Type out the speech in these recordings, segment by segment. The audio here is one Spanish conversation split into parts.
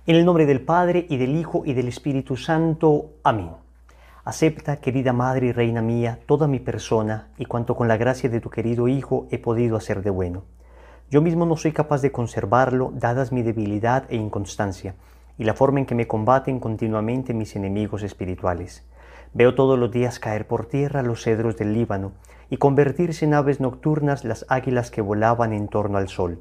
En el nombre del Padre, y del Hijo, y del Espíritu Santo. Amén. Acepta, querida Madre y Reina mía, toda mi persona y cuanto con la gracia de tu querido Hijo he podido hacer de bueno. Yo mismo no soy capaz de conservarlo, dadas mi debilidad e inconstancia, y la forma en que me combaten continuamente mis enemigos espirituales. Veo todos los días caer por tierra los cedros del Líbano, y convertirse en aves nocturnas las águilas que volaban en torno al sol.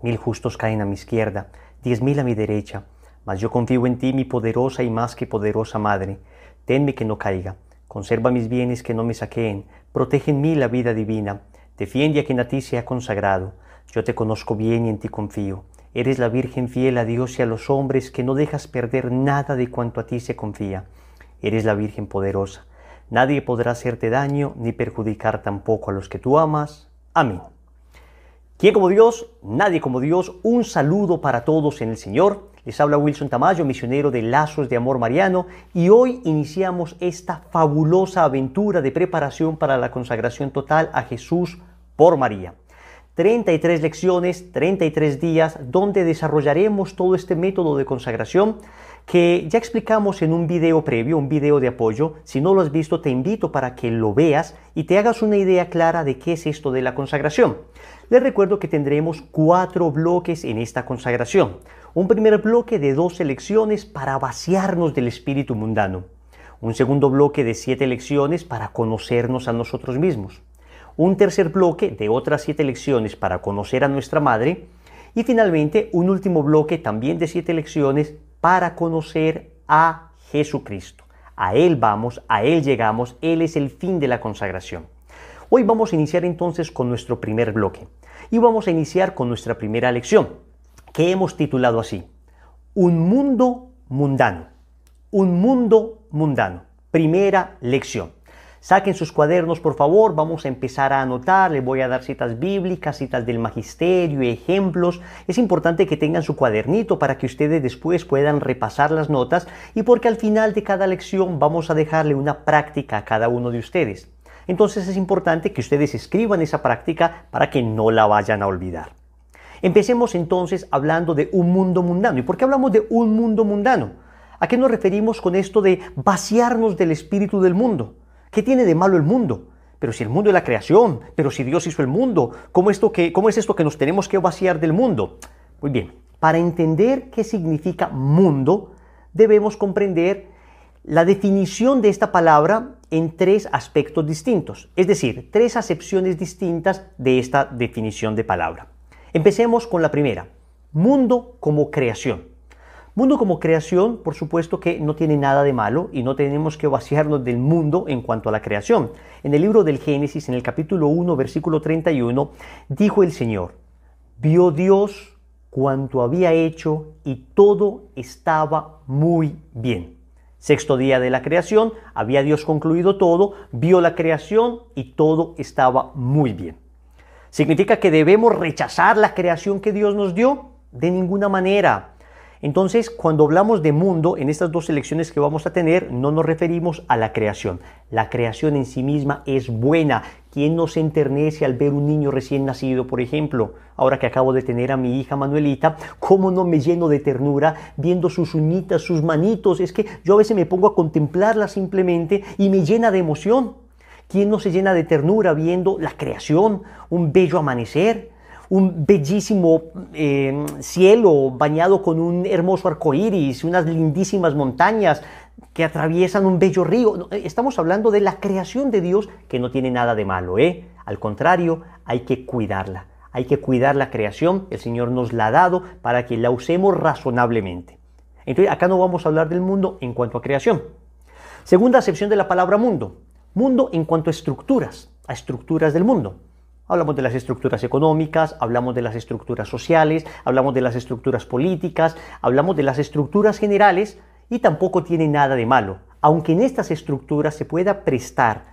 1000 justos caen a mi izquierda, 10.000 a mi derecha, mas yo confío en ti, mi poderosa y más que poderosa Madre. Tenme que no caiga, conserva mis bienes que no me saqueen, protege en mí la vida divina, defiende a quien a ti se ha consagrado. Yo te conozco bien y en ti confío. Eres la Virgen fiel a Dios y a los hombres, que no dejas perder nada de cuanto a ti se confía. Eres la Virgen poderosa. Nadie podrá hacerte daño ni perjudicar tampoco a los que tú amas. Amén. ¿Quién como Dios? Nadie como Dios. Un saludo para todos en el Señor. Les habla Wilson Tamayo, misionero de Lazos de Amor Mariano, y hoy iniciamos esta fabulosa aventura de preparación para la consagración total a Jesús por María. 33 lecciones, 33 días, donde desarrollaremos todo este método de consagración que ya explicamos en un video previo, un video de apoyo. Si no lo has visto, te invito para que lo veas y te hagas una idea clara de qué es esto de la consagración. Les recuerdo que tendremos 4 bloques en esta consagración. Un primer bloque de 12 lecciones para vaciarnos del espíritu mundano. Un segundo bloque de 7 lecciones para conocernos a nosotros mismos. Un tercer bloque de otras 7 lecciones para conocer a nuestra Madre. Y finalmente un último bloque también de 7 lecciones para conocer a Jesucristo. A Él vamos, a Él llegamos, Él es el fin de la consagración. Hoy vamos a iniciar entonces con nuestro primer bloque. Y vamos a iniciar con nuestra primera lección, que hemos titulado así: Un mundo mundano. Un mundo mundano. Primera lección. Saquen sus cuadernos, por favor, vamos a empezar a anotar. Les voy a dar citas bíblicas, citas del magisterio, ejemplos. Es importante que tengan su cuadernito para que ustedes después puedan repasar las notas, y porque al final de cada lección vamos a dejarle una práctica a cada uno de ustedes. Entonces es importante que ustedes escriban esa práctica para que no la vayan a olvidar. Empecemos entonces hablando de un mundo mundano. ¿Y por qué hablamos de un mundo mundano? ¿A qué nos referimos con esto de vaciarnos del espíritu del mundo? ¿Qué tiene de malo el mundo? Pero si el mundo es la creación, pero si Dios hizo el mundo, ¿cómo es esto que nos tenemos que vaciar del mundo? Muy bien, para entender qué significa mundo, debemos comprender la definición de esta palabra en 3 aspectos distintos, es decir, 3 acepciones distintas de esta definición de palabra. Empecemos con la primera: mundo como creación. Mundo como creación, por supuesto que no tiene nada de malo y no tenemos que vaciarnos del mundo en cuanto a la creación. En el libro del Génesis, en el capítulo 1, versículo 31, dijo el Señor: vio Dios cuanto había hecho y todo estaba muy bien. 6º día de la creación, había Dios concluido todo, vio la creación y todo estaba muy bien. ¿Significa que debemos rechazar la creación que Dios nos dio? De ninguna manera. Entonces, cuando hablamos de mundo, en estas 2 lecciones que vamos a tener, no nos referimos a la creación. La creación en sí misma es buena. ¿Quién no se enternece al ver un niño recién nacido, por ejemplo? Ahora que acabo de tener a mi hija Manuelita, ¿cómo no me lleno de ternura viendo sus uñitas, sus manitos? Es que yo a veces me pongo a contemplarla simplemente y me llena de emoción. ¿Quién no se llena de ternura viendo la creación, un bello amanecer, un bellísimo cielo bañado con un hermoso arco iris, unas lindísimas montañas que atraviesan un bello río? Estamos hablando de la creación de Dios, que no tiene nada de malo, Al contrario, hay que cuidarla. Hay que cuidar la creación. El Señor nos la ha dado para que la usemos razonablemente. Entonces, acá no vamos a hablar del mundo en cuanto a creación. Segunda acepción de la palabra mundo. Mundo en cuanto a estructuras del mundo. Hablamos de las estructuras económicas, hablamos de las estructuras sociales, hablamos de las estructuras políticas, hablamos de las estructuras generales, y tampoco tiene nada de malo. Aunque en estas estructuras se pueda prestar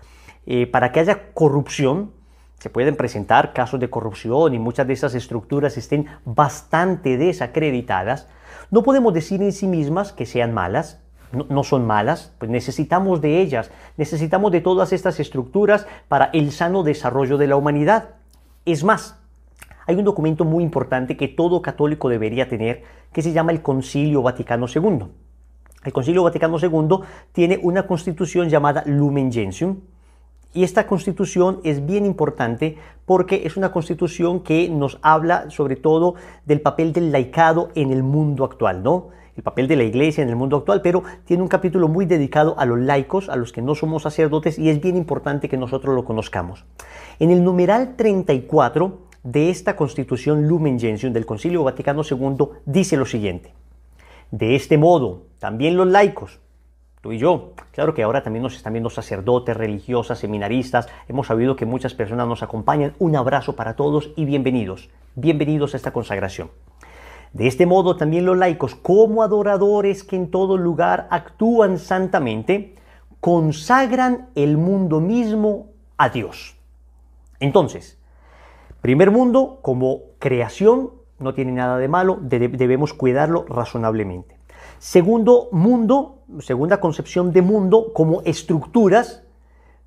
para que haya corrupción, se pueden presentar casos de corrupción y muchas de esas estructuras estén bastante desacreditadas, no podemos decir en sí mismas que sean malas. No son malas, pues necesitamos de ellas, necesitamos de todas estas estructuras para el sano desarrollo de la humanidad. Es más, hay un documento muy importante que todo católico debería tener, que se llama el Concilio Vaticano II. El Concilio Vaticano II tiene una constitución llamada Lumen Gentium, y esta constitución es bien importante porque es una constitución que nos habla sobre todo del papel del laicado en el mundo actual, ¿no? El papel de la iglesia en el mundo actual, pero tiene un capítulo muy dedicado a los laicos, a los que no somos sacerdotes, y es bien importante que nosotros lo conozcamos. En el numeral 34 de esta constitución Lumen Gentium del Concilio Vaticano II dice lo siguiente: de este modo, también los laicos, tú y yo, claro que ahora también nos están viendo sacerdotes, religiosas, seminaristas, hemos sabido que muchas personas nos acompañan, un abrazo para todos y bienvenidos, bienvenidos a esta consagración. De este modo también los laicos, como adoradores que en todo lugar actúan santamente, consagran el mundo mismo a Dios. Entonces, primer mundo, como creación, no tiene nada de malo, debemos cuidarlo razonablemente. Segundo mundo, segunda concepción de mundo, como estructuras,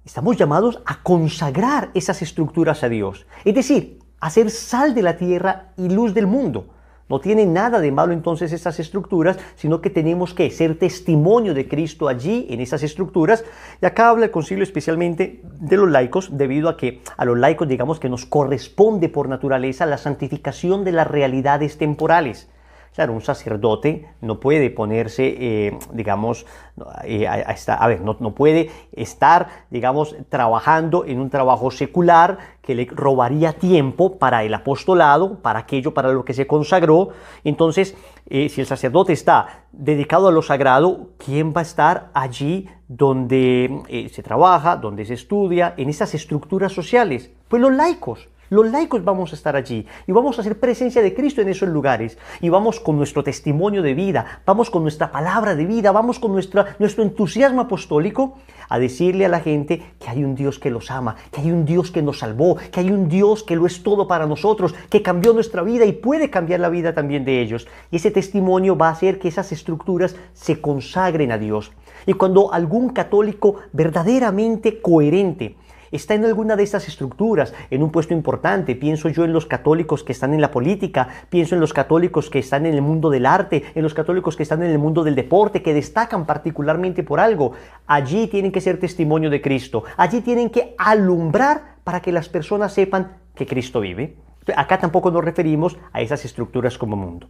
estamos llamados a consagrar esas estructuras a Dios. Es decir, a ser sal de la tierra y luz del mundo. No tiene nada de malo entonces esas estructuras, sino que tenemos que ser testimonio de Cristo allí, en esas estructuras. Y acá habla el concilio especialmente de los laicos, debido a que a los laicos, digamos, que nos corresponde por naturaleza la santificación de las realidades temporales. Claro, un sacerdote no puede ponerse, digamos, no puede estar, digamos, trabajando en un trabajo secular que le robaría tiempo para el apostolado, para aquello para lo que se consagró. Entonces, si el sacerdote está dedicado a lo sagrado, ¿quién va a estar allí donde se trabaja, donde se estudia, en esas estructuras sociales? Pues los laicos. Los laicos vamos a estar allí y vamos a hacer presencia de Cristo en esos lugares, y vamos con nuestro testimonio de vida, vamos con nuestra palabra de vida, vamos con nuestro entusiasmo apostólico a decirle a la gente que hay un Dios que los ama, que hay un Dios que nos salvó, que hay un Dios que lo es todo para nosotros, que cambió nuestra vida y puede cambiar la vida también de ellos. Y ese testimonio va a hacer que esas estructuras se consagren a Dios. Y cuando algún católico verdaderamente coherente está en alguna de estas estructuras, en un puesto importante, pienso yo en los católicos que están en la política, pienso en los católicos que están en el mundo del arte, en los católicos que están en el mundo del deporte, que destacan particularmente por algo, allí tienen que ser testimonio de Cristo, allí tienen que alumbrar para que las personas sepan que Cristo vive. Acá tampoco nos referimos a esas estructuras como mundo.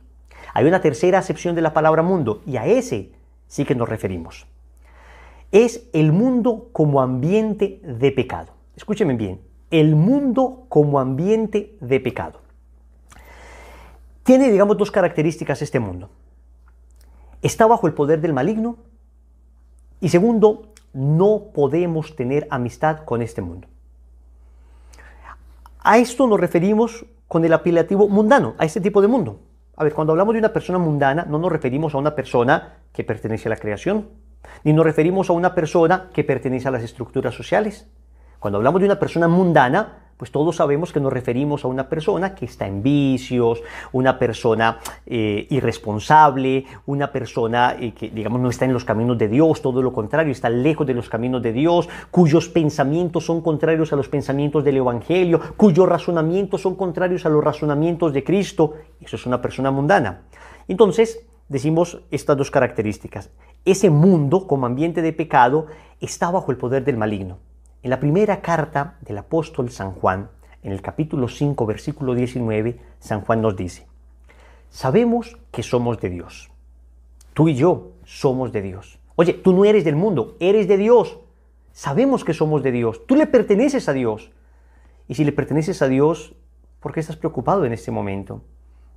Hay una tercera acepción de la palabra mundo, y a ese sí que nos referimos. Es el mundo como ambiente de pecado. Escúchenme bien, el mundo como ambiente de pecado. Tiene, digamos, dos características este mundo. Está bajo el poder del maligno, y segundo, no podemos tener amistad con este mundo. A esto nos referimos con el apelativo mundano, a este tipo de mundo. A ver, cuando hablamos de una persona mundana, no nos referimos a una persona que pertenece a la creación, ni nos referimos a una persona que pertenece a las estructuras sociales. Cuando hablamos de una persona mundana, pues todos sabemos que nos referimos a una persona que está en vicios, una persona irresponsable, una persona que, digamos, no está en los caminos de Dios, todo lo contrario, está lejos de los caminos de Dios, cuyos pensamientos son contrarios a los pensamientos del Evangelio, cuyos razonamientos son contrarios a los razonamientos de Cristo. Eso es una persona mundana. Entonces, decimos estas dos características. Ese mundo, como ambiente de pecado, está bajo el poder del maligno. En la primera carta del apóstol San Juan, en el capítulo 5, versículo 19, San Juan nos dice: sabemos que somos de Dios. Tú y yo somos de Dios. Oye, tú no eres del mundo, eres de Dios. Sabemos que somos de Dios. Tú le perteneces a Dios. Y si le perteneces a Dios, ¿por qué estás preocupado en este momento?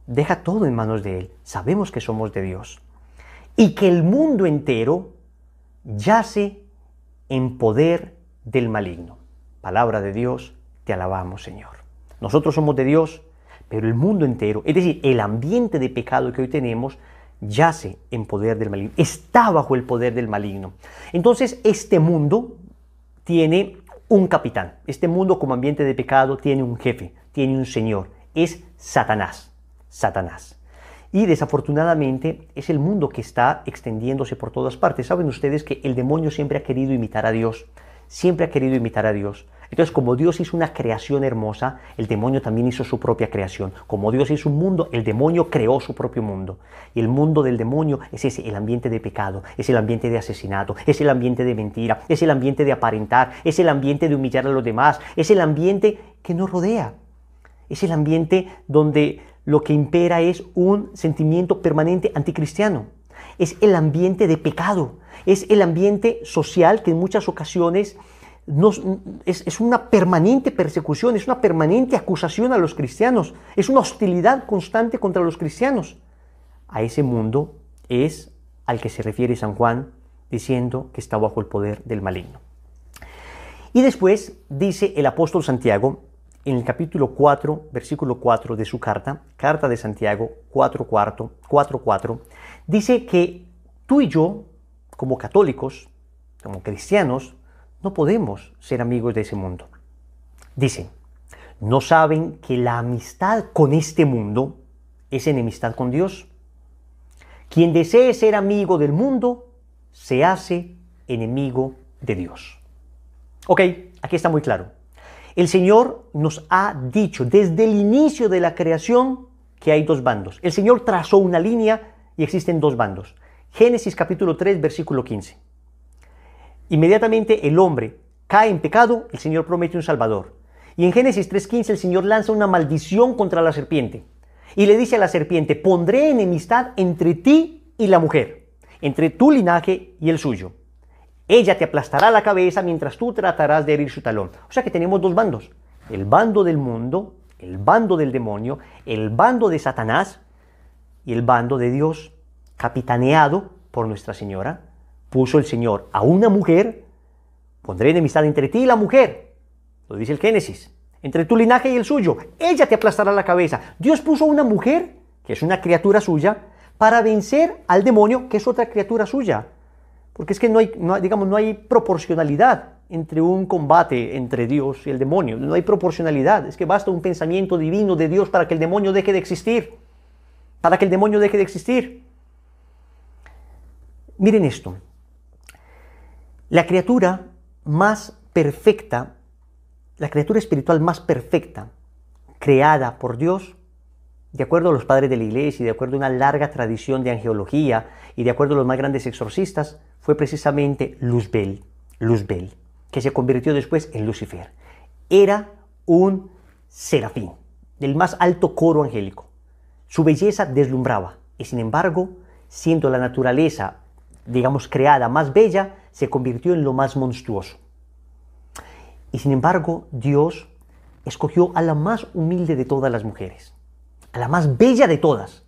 Deja todo en manos de Él. Sabemos que somos de Dios. Y que el mundo entero yace en poder del maligno. Palabra de Dios, te alabamos, Señor. Nosotros somos de Dios, pero el mundo entero, es decir, el ambiente de pecado que hoy tenemos, yace en poder del maligno, está bajo el poder del maligno. Entonces, este mundo tiene un capitán. Este mundo como ambiente de pecado tiene un jefe, tiene un señor. Es Satanás. Satanás. Y desafortunadamente es el mundo que está extendiéndose por todas partes. Saben ustedes que el demonio siempre ha querido imitar a Dios. Siempre ha querido imitar a Dios. Entonces, como Dios hizo una creación hermosa, el demonio también hizo su propia creación. Como Dios hizo un mundo, el demonio creó su propio mundo. Y el mundo del demonio es ese, el ambiente de pecado, es el ambiente de asesinato, es el ambiente de mentira, es el ambiente de aparentar, es el ambiente de humillar a los demás, es el ambiente que nos rodea. Es el ambiente donde lo que impera es un sentimiento permanente anticristiano. Es el ambiente de pecado, es el ambiente social que en muchas ocasiones es una permanente persecución, es una permanente acusación a los cristianos, es una hostilidad constante contra los cristianos. A ese mundo es al que se refiere San Juan diciendo que está bajo el poder del maligno. Y después dice el apóstol Santiago en el capítulo 4, versículo 4 de su carta de Santiago 4:4, dice que tú y yo, como católicos, como cristianos, no podemos ser amigos de ese mundo. Dice, ¿no saben que la amistad con este mundo es enemistad con Dios? Quien desee ser amigo del mundo, se hace enemigo de Dios. Ok, aquí está muy claro. El Señor nos ha dicho desde el inicio de la creación que hay dos bandos. El Señor trazó una línea y existen dos bandos. Génesis capítulo 3, versículo 15. Inmediatamente el hombre cae en pecado, el Señor promete un Salvador. Y en Génesis 3:15 el Señor lanza una maldición contra la serpiente. Y le dice a la serpiente, pondré enemistad entre ti y la mujer, entre tu linaje y el suyo. Ella te aplastará la cabeza mientras tú tratarás de herir su talón. O sea que tenemos dos bandos. El bando del mundo, el bando del demonio, el bando de Satanás y el bando de Dios, capitaneado por Nuestra Señora. Puso el Señor a una mujer, pondré enemistad entre ti y la mujer, lo dice el Génesis, entre tu linaje y el suyo, ella te aplastará la cabeza. Dios puso a una mujer, que es una criatura suya, para vencer al demonio, que es otra criatura suya. Porque es que no hay proporcionalidad entre un combate entre Dios y el demonio, no hay proporcionalidad, es que basta un pensamiento divino de Dios para que el demonio deje de existir, Miren esto. La criatura más perfecta, la criatura espiritual más perfecta, creada por Dios, de acuerdo a los padres de la Iglesia y de acuerdo a una larga tradición de angelología y de acuerdo a los más grandes exorcistas, fue precisamente Luzbel, que se convirtió después en Lucifer. Era un serafín, del más alto coro angélico. Su belleza deslumbraba y sin embargo, siendo la naturaleza, creada más bella, se convirtió en lo más monstruoso. Y sin embargo, Dios escogió a la más humilde de todas las mujeres, a la más bella de todas,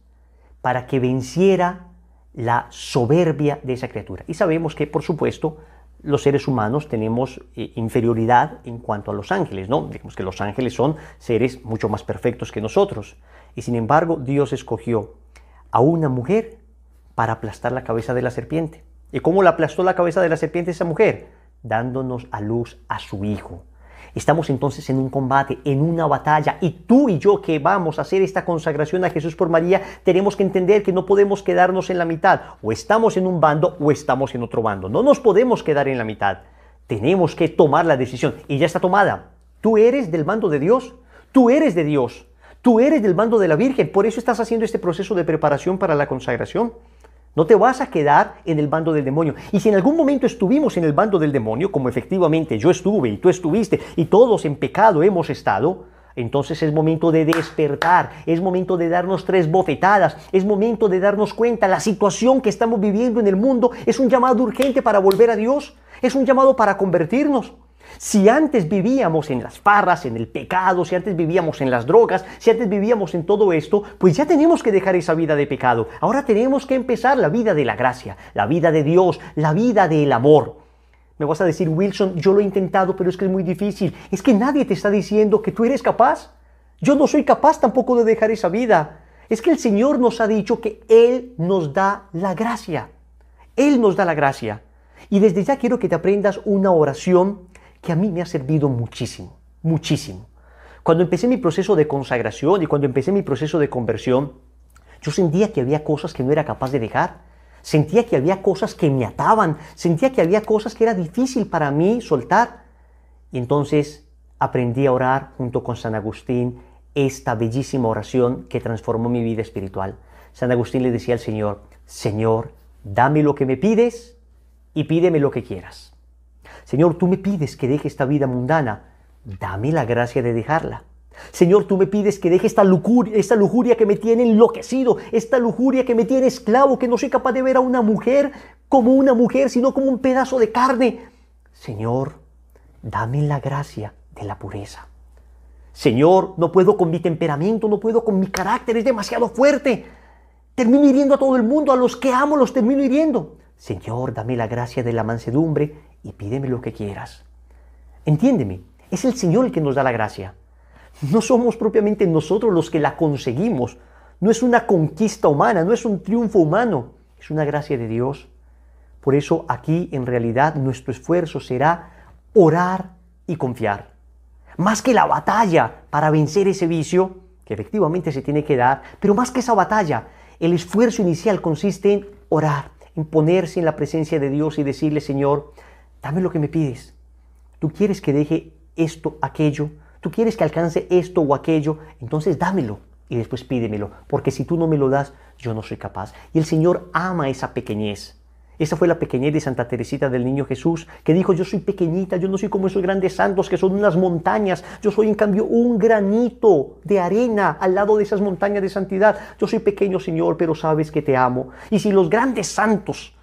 para que venciera la soberbia de esa criatura. Y sabemos que, por supuesto, los seres humanos tenemos inferioridad en cuanto a los ángeles, ¿no? Digamos que los ángeles son seres mucho más perfectos que nosotros. Y sin embargo, Dios escogió a una mujer para aplastar la cabeza de la serpiente. ¿Y cómo la aplastó la cabeza de la serpiente esa mujer? Dándonos a luz a su hijo. Estamos entonces en un combate, en una batalla, y tú y yo que vamos a hacer esta consagración a Jesús por María, tenemos que entender que no podemos quedarnos en la mitad. O estamos en un bando o estamos en otro bando. No nos podemos quedar en la mitad. Tenemos que tomar la decisión, y ya está tomada. Tú eres del bando de Dios, tú eres de Dios, tú eres del bando de la Virgen, por eso estás haciendo este proceso de preparación para la consagración. No te vas a quedar en el bando del demonio. Y si en algún momento estuvimos en el bando del demonio, como efectivamente yo estuve y tú estuviste y todos en pecado hemos estado, entonces es momento de despertar, es momento de darnos 3 bofetadas, es momento de darnos cuenta, la situación que estamos viviendo en el mundo es un llamado urgente para volver a Dios, es un llamado para convertirnos. Si antes vivíamos en las farras, en el pecado, si antes vivíamos en las drogas, si antes vivíamos en todo esto, pues ya tenemos que dejar esa vida de pecado. Ahora tenemos que empezar la vida de la gracia, la vida de Dios, la vida del amor. Me vas a decir, Wilson, yo lo he intentado, pero es que es muy difícil. Es que nadie te está diciendo que tú eres capaz. Yo no soy capaz tampoco de dejar esa vida. Es que el Señor nos ha dicho que Él nos da la gracia. Él nos da la gracia. Y desde ya quiero que te aprendas una oración que a mí me ha servido muchísimo, muchísimo. Cuando empecé mi proceso de consagración y cuando empecé mi proceso de conversión, yo sentía que había cosas que no era capaz de dejar, sentía que había cosas que me ataban, sentía que había cosas que era difícil para mí soltar. Y entonces aprendí a orar junto con San Agustín esta bellísima oración que transformó mi vida espiritual. San Agustín le decía al Señor: Señor, dame lo que me pides y pídeme lo que quieras. Señor, tú me pides que deje esta vida mundana, dame la gracia de dejarla. Señor, tú me pides que deje esta lujuria que me tiene enloquecido, esta lujuria que me tiene esclavo, que no soy capaz de ver a una mujer como una mujer, sino como un pedazo de carne. Señor, dame la gracia de la pureza. Señor, no puedo con mi temperamento, no puedo con mi carácter, es demasiado fuerte. Termino hiriendo a todo el mundo, a los que amo los termino hiriendo. Señor, dame la gracia de la mansedumbre y pídeme lo que quieras. Entiéndeme, es el Señor el que nos da la gracia. No somos propiamente nosotros los que la conseguimos. No es una conquista humana, no es un triunfo humano, es una gracia de Dios. Por eso aquí en realidad nuestro esfuerzo será orar y confiar. Más que la batalla para vencer ese vicio, que efectivamente se tiene que dar, pero más que esa batalla, el esfuerzo inicial consiste en orar, en ponerse en la presencia de Dios y decirle: Señor, dame lo que me pides. Tú quieres que deje esto, aquello, tú quieres que alcance esto o aquello, entonces dámelo y después pídemelo, porque si tú no me lo das, yo no soy capaz. Y el Señor ama esa pequeñez. Esa fue la pequeñez de Santa Teresita del Niño Jesús, que dijo: yo soy pequeñita, yo no soy como esos grandes santos que son unas montañas, yo soy en cambio un granito de arena al lado de esas montañas de santidad. Yo soy pequeño, Señor, pero sabes que te amo. Y si los grandes santos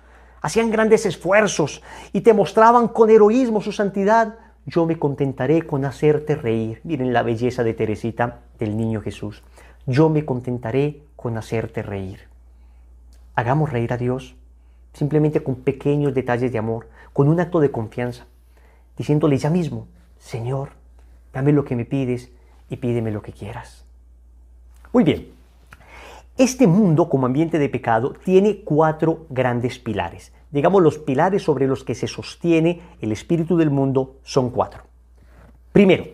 hacían grandes esfuerzos y te mostraban con heroísmo su santidad, yo me contentaré con hacerte reír. Miren la belleza de Teresita del Niño Jesús. Yo me contentaré con hacerte reír. Hagamos reír a Dios simplemente con pequeños detalles de amor, con un acto de confianza, diciéndole ya mismo: Señor, dame lo que me pides y pídeme lo que quieras. Muy bien, este mundo como ambiente de pecado tiene 4 grandes pilares. Digamos, los pilares sobre los que se sostiene el espíritu del mundo son 4. Primero,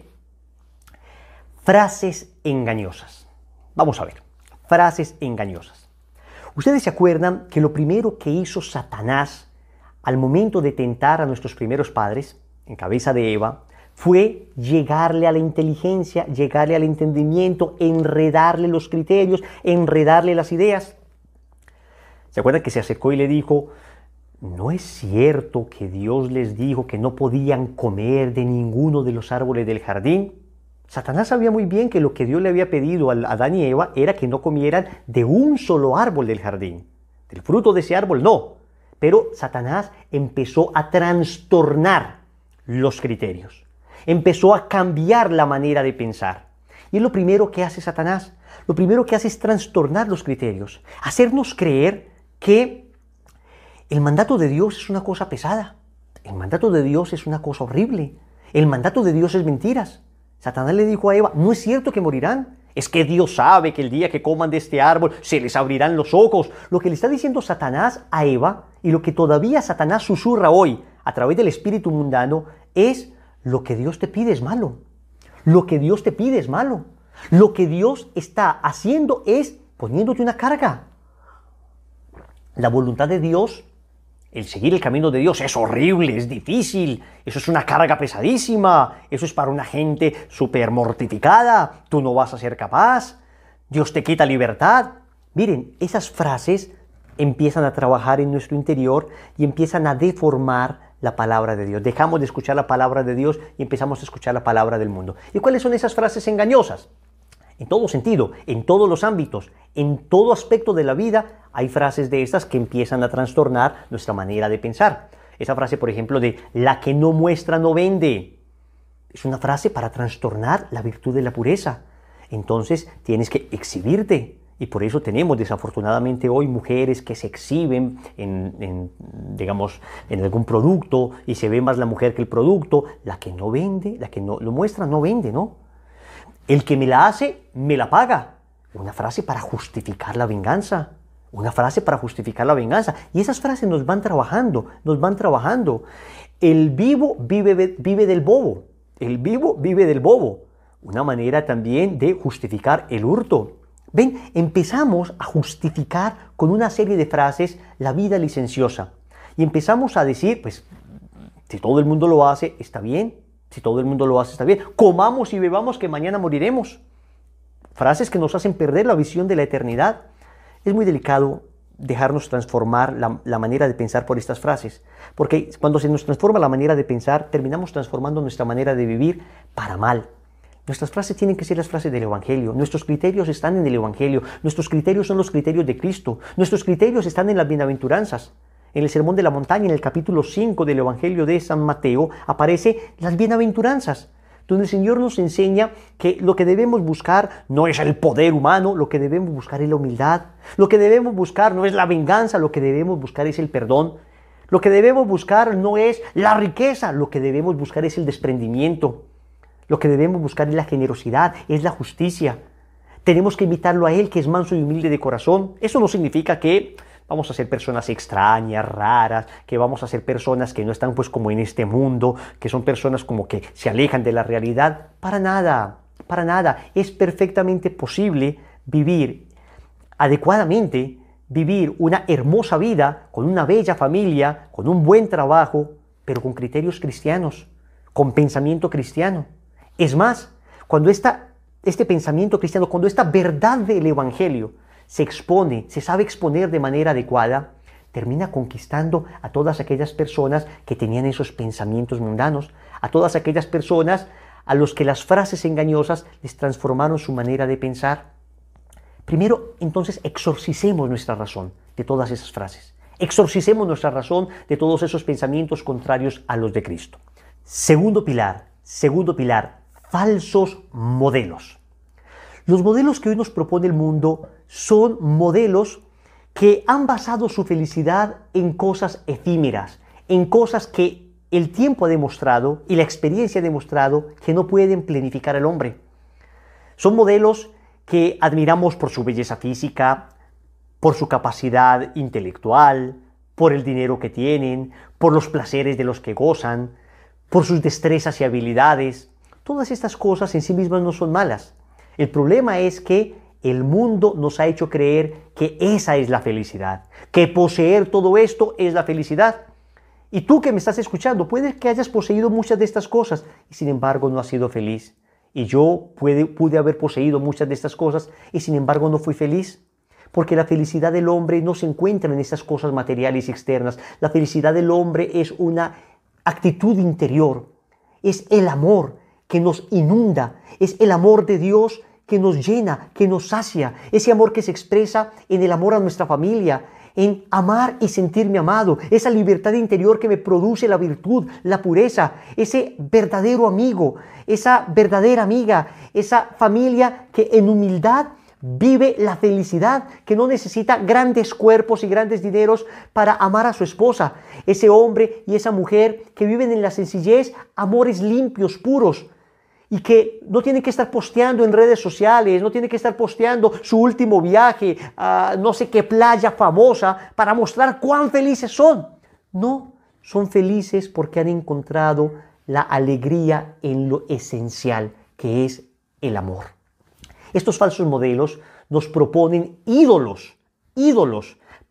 frases engañosas. Vamos a ver, frases engañosas. Ustedes se acuerdan que lo primero que hizo Satanás al momento de tentar a nuestros primeros padres, en cabeza de Eva, fue llegarle a la inteligencia, llegarle al entendimiento, enredarle los criterios, enredarle las ideas. ¿Se acuerdan que se acercó y le dijo: ¿no es cierto que Dios les dijo que no podían comer de ninguno de los árboles del jardín? Satanás sabía muy bien que lo que Dios le había pedido a Adán y Eva era que no comieran de un solo árbol del jardín. Del fruto de ese árbol no. Pero Satanás empezó a trastornar los criterios. Empezó a cambiar la manera de pensar. Y es lo primero que hace Satanás. Lo primero que hace es trastornar los criterios. Hacernos creer que el mandato de Dios es una cosa pesada. El mandato de Dios es una cosa horrible. El mandato de Dios es mentiras. Satanás le dijo a Eva: no es cierto que morirán. Es que Dios sabe que el día que coman de este árbol se les abrirán los ojos. Lo que le está diciendo Satanás a Eva, y lo que todavía Satanás susurra hoy a través del espíritu mundano, es: lo que Dios te pide es malo. Lo que Dios te pide es malo. Lo que Dios está haciendo es poniéndote una carga. La voluntad de Dios, el seguir el camino de Dios, es horrible, es difícil, eso es una carga pesadísima, eso es para una gente súper mortificada, tú no vas a ser capaz, Dios te quita libertad. Miren, esas frases empiezan a trabajar en nuestro interior y empiezan a deformar la palabra de Dios. Dejamos de escuchar la palabra de Dios y empezamos a escuchar la palabra del mundo. ¿Y cuáles son esas frases engañosas? En todo sentido, en todos los ámbitos, en todo aspecto de la vida, hay frases de estas que empiezan a trastornar nuestra manera de pensar. Esa frase, por ejemplo, de la que no muestra no vende, es una frase para trastornar la virtud de la pureza. Entonces tienes que exhibirte. Y por eso tenemos desafortunadamente hoy mujeres que se exhiben digamos, en algún producto y se ve más la mujer que el producto. La que no vende, la que no lo muestra no vende, ¿no? El que me la hace, me la paga. Una frase para justificar la venganza. Una frase para justificar la venganza. Y esas frases nos van trabajando, nos van trabajando. El vivo vive del bobo. El vivo vive del bobo. Una manera también de justificar el hurto. Ven, empezamos a justificar con una serie de frases la vida licenciosa. Y empezamos a decir, pues, si todo el mundo lo hace, está bien. Si todo el mundo lo hace, está bien. Comamos y bebamos que mañana moriremos. Frases que nos hacen perder la visión de la eternidad. Es muy delicado dejarnos transformar la manera de pensar por estas frases, porque cuando se nos transforma la manera de pensar, terminamos transformando nuestra manera de vivir para mal. Nuestras frases tienen que ser las frases del Evangelio. Nuestros criterios están en el Evangelio. Nuestros criterios son los criterios de Cristo. Nuestros criterios están en las bienaventuranzas. En el Sermón de la Montaña, en el capítulo 5 del Evangelio de San Mateo, aparece las bienaventuranzas, donde el Señor nos enseña que lo que debemos buscar no es el poder humano, lo que debemos buscar es la humildad. Lo que debemos buscar no es la venganza, lo que debemos buscar es el perdón. Lo que debemos buscar no es la riqueza, lo que debemos buscar es el desprendimiento. Lo que debemos buscar es la generosidad, es la justicia. Tenemos que imitarlo a Él, que es manso y humilde de corazón. Eso no significa que vamos a ser personas extrañas, raras, que vamos a ser personas que no están pues como en este mundo, que son personas como que se alejan de la realidad. Para nada, para nada. Es perfectamente posible vivir adecuadamente, vivir una hermosa vida, con una bella familia, con un buen trabajo, pero con criterios cristianos, con pensamiento cristiano. Es más, cuando este pensamiento cristiano, cuando esta verdad del Evangelio se expone, se sabe exponer de manera adecuada, termina conquistando a todas aquellas personas que tenían esos pensamientos mundanos, a todas aquellas personas a los que las frases engañosas les transformaron su manera de pensar. Primero, entonces, exorcicemos nuestra razón de todas esas frases. Exorcicemos nuestra razón de todos esos pensamientos contrarios a los de Cristo. Segundo pilar, falsos modelos. Los modelos que hoy nos propone el mundo son modelos que han basado su felicidad en cosas efímeras, en cosas que el tiempo ha demostrado y la experiencia ha demostrado que no pueden planificar al hombre. Son modelos que admiramos por su belleza física, por su capacidad intelectual, por el dinero que tienen, por los placeres de los que gozan, por sus destrezas y habilidades. Todas estas cosas en sí mismas no son malas. El problema es que el mundo nos ha hecho creer que esa es la felicidad, que poseer todo esto es la felicidad. Y tú que me estás escuchando, puede que hayas poseído muchas de estas cosas y sin embargo no has sido feliz. Y yo pude haber poseído muchas de estas cosas y sin embargo no fui feliz. Porque la felicidad del hombre no se encuentra en estas cosas materiales y externas. La felicidad del hombre es una actitud interior, es el amor que nos inunda, es el amor de Dios que nos llena, que nos sacia, ese amor que se expresa en el amor a nuestra familia, en amar y sentirme amado, esa libertad interior que me produce la virtud, la pureza, ese verdadero amigo, esa verdadera amiga, esa familia que en humildad vive la felicidad, que no necesita grandes cuerpos y grandes dineros para amar a su esposa, ese hombre y esa mujer que viven en la sencillez, amores limpios, puros, y que no tienen que estar posteando en redes sociales, no tienen que estar posteando su último viaje a no sé qué playa famosa para mostrar cuán felices son. No, son felices porque han encontrado la alegría en lo esencial, que es el amor. Estos falsos modelos nos proponen ídolos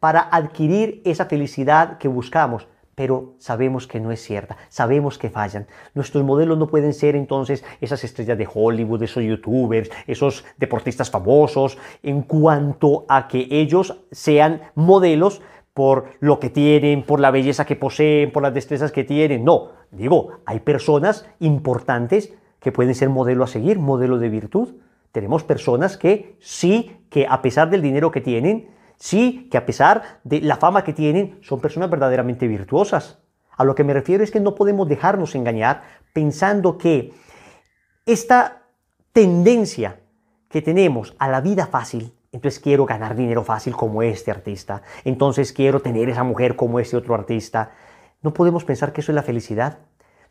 para adquirir esa felicidad que buscamos, pero sabemos que no es cierta, sabemos que fallan. Nuestros modelos no pueden ser entonces esas estrellas de Hollywood, esos youtubers, esos deportistas famosos, en cuanto a que ellos sean modelos por lo que tienen, por la belleza que poseen, por las destrezas que tienen. No, digo, hay personas importantes que pueden ser modelo a seguir, modelo de virtud. Tenemos personas que sí, que a pesar del dinero que tienen, sí, que a pesar de la fama que tienen, son personas verdaderamente virtuosas. A lo que me refiero es que no podemos dejarnos engañar pensando que esta tendencia que tenemos a la vida fácil, entonces quiero ganar dinero fácil como este artista, entonces quiero tener esa mujer como este otro artista. No podemos pensar que eso es la felicidad.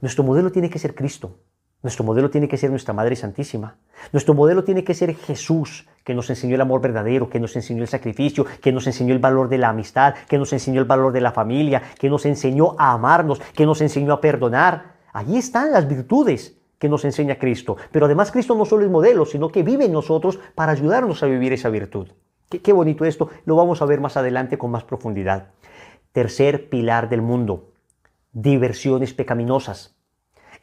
Nuestro modelo tiene que ser Cristo. Nuestro modelo tiene que ser nuestra Madre Santísima. Nuestro modelo tiene que ser Jesús, que nos enseñó el amor verdadero, que nos enseñó el sacrificio, que nos enseñó el valor de la amistad, que nos enseñó el valor de la familia, que nos enseñó a amarnos, que nos enseñó a perdonar. Allí están las virtudes que nos enseña Cristo. Pero además Cristo no solo es modelo, sino que vive en nosotros para ayudarnos a vivir esa virtud. Qué bonito esto, lo vamos a ver más adelante con más profundidad. Tercer pilar del mundo, diversiones pecaminosas.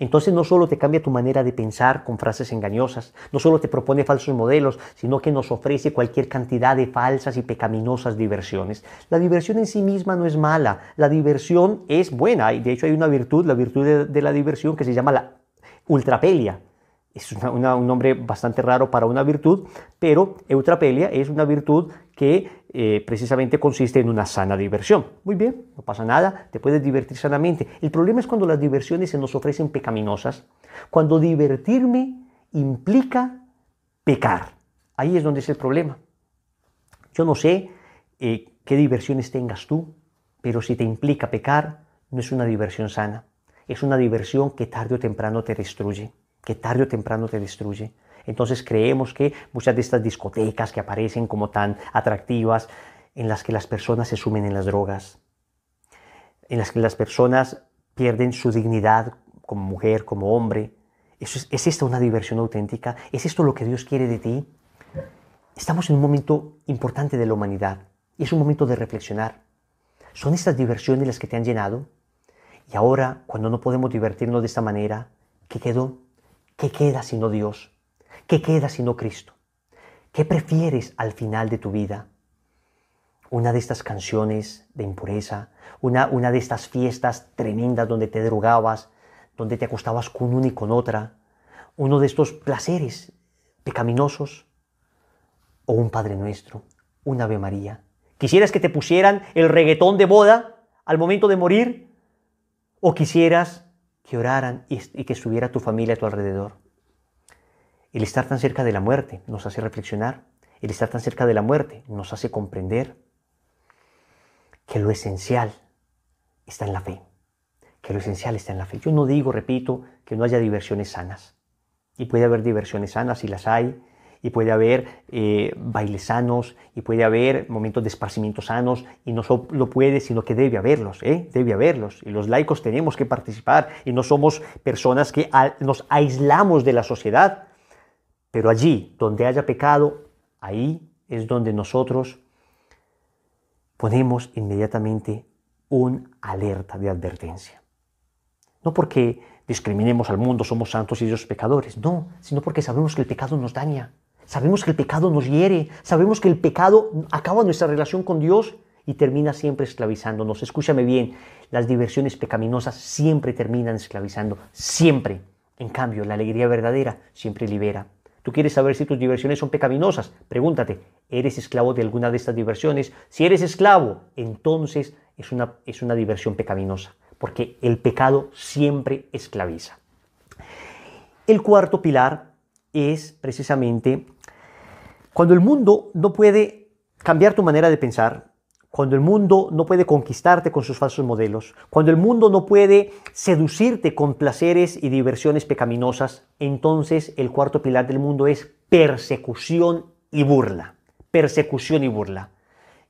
Entonces no solo te cambia tu manera de pensar con frases engañosas, no solo te propone falsos modelos, sino que nos ofrece cualquier cantidad de falsas y pecaminosas diversiones. La diversión en sí misma no es mala, la diversión es buena, y de hecho hay una virtud, la virtud de la diversión que se llama la ultrapelia. Es un nombre bastante raro para una virtud, pero eutrapelia es una virtud que precisamente consiste en una sana diversión. Muy bien, no pasa nada, te puedes divertir sanamente. El problema es cuando las diversiones se nos ofrecen pecaminosas, cuando divertirme implica pecar. Ahí es donde es el problema. Yo no sé qué diversiones tengas tú, pero si te implica pecar, no es una diversión sana. Es una diversión que tarde o temprano te destruye. Que tarde o temprano te destruye. Entonces creemos que muchas de estas discotecas que aparecen como tan atractivas, en las que las personas se sumen en las drogas, en las que las personas pierden su dignidad como mujer, como hombre, ¿es esta una diversión auténtica? ¿Es esto lo que Dios quiere de ti? Estamos en un momento importante de la humanidad y es un momento de reflexionar. ¿Son estas diversiones las que te han llenado? Y ahora, cuando no podemos divertirnos de esta manera, ¿qué quedó? ¿Qué queda sino Dios? ¿Qué queda sino Cristo? ¿Qué prefieres al final de tu vida? ¿Una de estas canciones de impureza? ¿Una de estas fiestas tremendas donde te drogabas, donde te acostabas con una y con otra? ¿Uno de estos placeres pecaminosos? ¿O un Padre Nuestro? ¿Un Ave María? ¿Quisieras que te pusieran el reggaetón de boda al momento de morir? ¿O quisieras que oraran y que estuviera tu familia a tu alrededor? El estar tan cerca de la muerte nos hace reflexionar. El estar tan cerca de la muerte nos hace comprender que lo esencial está en la fe. Que lo esencial está en la fe. Yo no digo, repito, que no haya diversiones sanas. Y puede haber diversiones sanas, y las hay. Y puede haber bailes sanos, y puede haber momentos de esparcimiento sanos, y no solo puede, sino que debe haberlos, debe haberlos. Y los laicos tenemos que participar, y no somos personas que nos aislamos de la sociedad. Pero allí donde haya pecado, ahí es donde nosotros ponemos inmediatamente un alerta de advertencia. No porque discriminemos al mundo, somos santos y ellos pecadores, no, sino porque sabemos que el pecado nos daña. Sabemos que el pecado nos hiere, sabemos que el pecado acaba nuestra relación con Dios y termina siempre esclavizándonos. Escúchame bien, las diversiones pecaminosas siempre terminan esclavizando, siempre. En cambio, la alegría verdadera siempre libera. ¿Tú quieres saber si tus diversiones son pecaminosas? Pregúntate, ¿eres esclavo de alguna de estas diversiones? Si eres esclavo, entonces es una diversión pecaminosa, porque el pecado siempre esclaviza. El cuarto pilar es precisamente cuando el mundo no puede cambiar tu manera de pensar, cuando el mundo no puede conquistarte con sus falsos modelos, cuando el mundo no puede seducirte con placeres y diversiones pecaminosas, entonces el cuarto pilar del mundo es persecución y burla. Persecución y burla.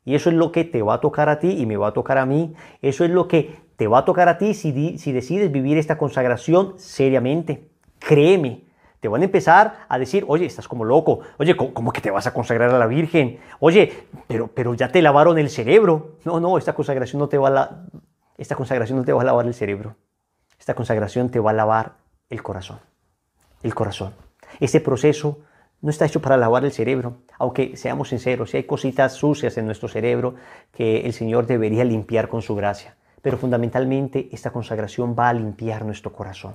Y eso es lo que te va a tocar a ti y me va a tocar a mí. Eso es lo que te va a tocar a ti si decides vivir esta consagración seriamente. Créeme. Te van a empezar a decir, oye, estás como loco. Oye, ¿cómo que te vas a consagrar a la Virgen? Oye, pero ya te lavaron el cerebro. No, esta consagración no te va a lavar el cerebro. Esta consagración te va a lavar el corazón. El corazón. Este proceso no está hecho para lavar el cerebro. Aunque seamos sinceros, si hay cositas sucias en nuestro cerebro que el Señor debería limpiar con su gracia. Pero fundamentalmente esta consagración va a limpiar nuestro corazón.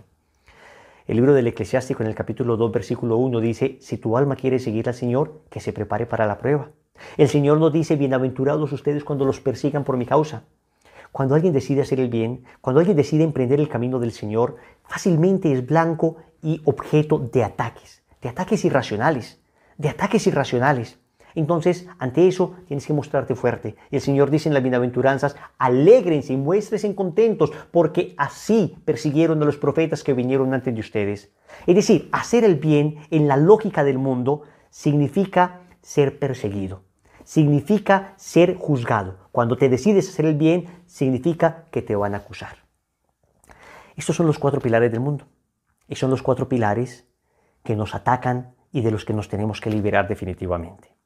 El libro del Eclesiástico en el capítulo 2, versículo 1 dice, si tu alma quiere seguir al Señor, que se prepare para la prueba. El Señor nos dice, bienaventurados ustedes cuando los persigan por mi causa. Cuando alguien decide hacer el bien, cuando alguien decide emprender el camino del Señor, fácilmente es blanco y objeto de ataques irracionales, Entonces, ante eso, tienes que mostrarte fuerte. Y el Señor dice en las bienaventuranzas, alégrense y muéstrense contentos, porque así persiguieron a los profetas que vinieron antes de ustedes. Es decir, hacer el bien en la lógica del mundo significa ser perseguido, significa ser juzgado. Cuando te decides hacer el bien, significa que te van a acusar. Estos son los 4 pilares del mundo. Y son los 4 pilares que nos atacan y de los que nos tenemos que liberar definitivamente.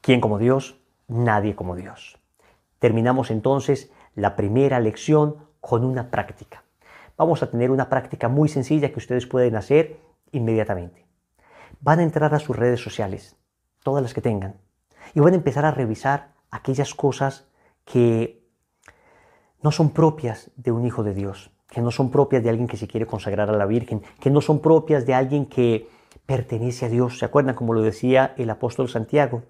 ¿Quién como Dios? Nadie como Dios. Terminamos entonces la primera lección con una práctica. Vamos a tener una práctica muy sencilla que ustedes pueden hacer inmediatamente. Van a entrar a sus redes sociales, todas las que tengan, y van a empezar a revisar aquellas cosas que no son propias de un hijo de Dios, que no son propias de alguien que se quiere consagrar a la Virgen, que no son propias de alguien que pertenece a Dios. ¿Se acuerdan como lo decía el apóstol Santiago?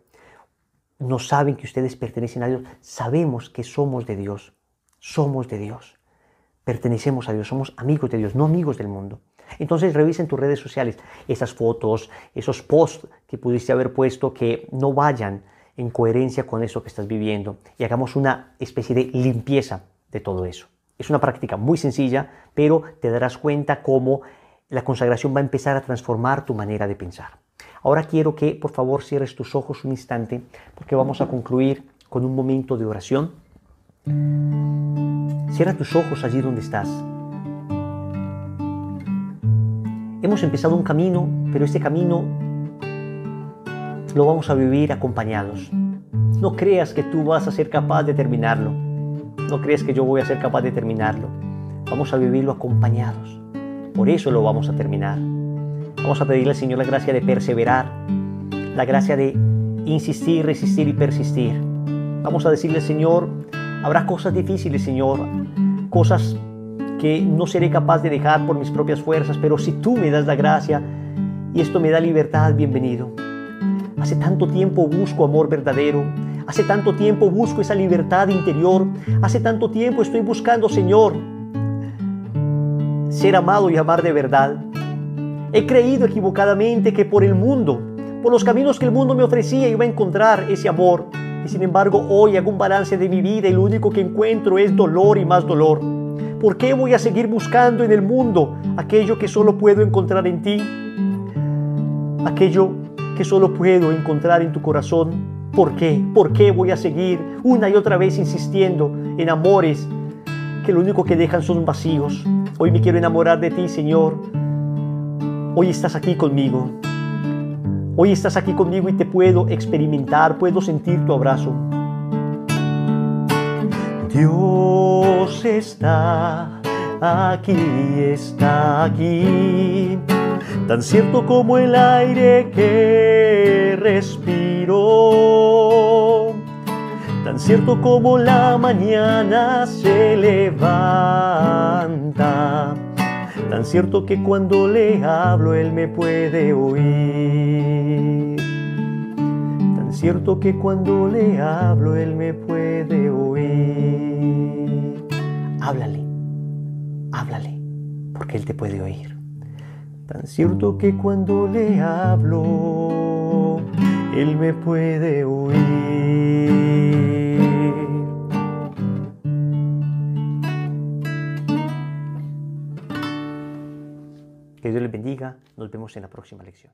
No saben que ustedes pertenecen a Dios. Sabemos que somos de Dios. Somos de Dios. Pertenecemos a Dios. Somos amigos de Dios, no amigos del mundo. Entonces revisen tus redes sociales. Esas fotos, esos posts que pudiste haber puesto que no vayan en coherencia con eso que estás viviendo. Y hagamos una especie de limpieza de todo eso. Es una práctica muy sencilla, pero te darás cuenta cómo la consagración va a empezar a transformar tu manera de pensar. Ahora quiero que por favor cierres tus ojos un instante porque vamos a concluir con un momento de oración. Cierra tus ojos allí donde estás. Hemos empezado un camino, pero este camino lo vamos a vivir acompañados. No creas que tú vas a ser capaz de terminarlo. No creas que yo voy a ser capaz de terminarlo. Vamos a vivirlo acompañados. Por eso lo vamos a terminar. Vamos a pedirle al Señor la gracia de perseverar, la gracia de insistir, resistir y persistir. Vamos a decirle, Señor, habrá cosas difíciles, Señor, cosas que no seré capaz de dejar por mis propias fuerzas, pero si tú me das la gracia y esto me da libertad, bienvenido. Hace tanto tiempo busco amor verdadero, hace tanto tiempo busco esa libertad interior, hace tanto tiempo estoy buscando, Señor, ser amado y amar de verdad. He creído equivocadamente que por el mundo, por los caminos que el mundo me ofrecía, iba a encontrar ese amor. Y sin embargo, hoy hago un balance de mi vida y lo único que encuentro es dolor y más dolor. ¿Por qué voy a seguir buscando en el mundo aquello que solo puedo encontrar en ti? Aquello que solo puedo encontrar en tu corazón. ¿Por qué? ¿Por qué voy a seguir una y otra vez insistiendo en amores que lo único que dejan son vacíos? Hoy me quiero enamorar de ti, Señor. Hoy estás aquí conmigo. Hoy estás aquí conmigo y te puedo experimentar, puedo sentir tu abrazo. Dios está aquí, tan cierto como el aire que respiro, tan cierto como la mañana se levanta, tan cierto que cuando le hablo Él me puede oír, tan cierto que cuando le hablo Él me puede oír. Háblale, háblale, porque Él te puede oír. Tan cierto que cuando le hablo Él me puede oír. Que Dios les bendiga. Nos vemos en la próxima lección.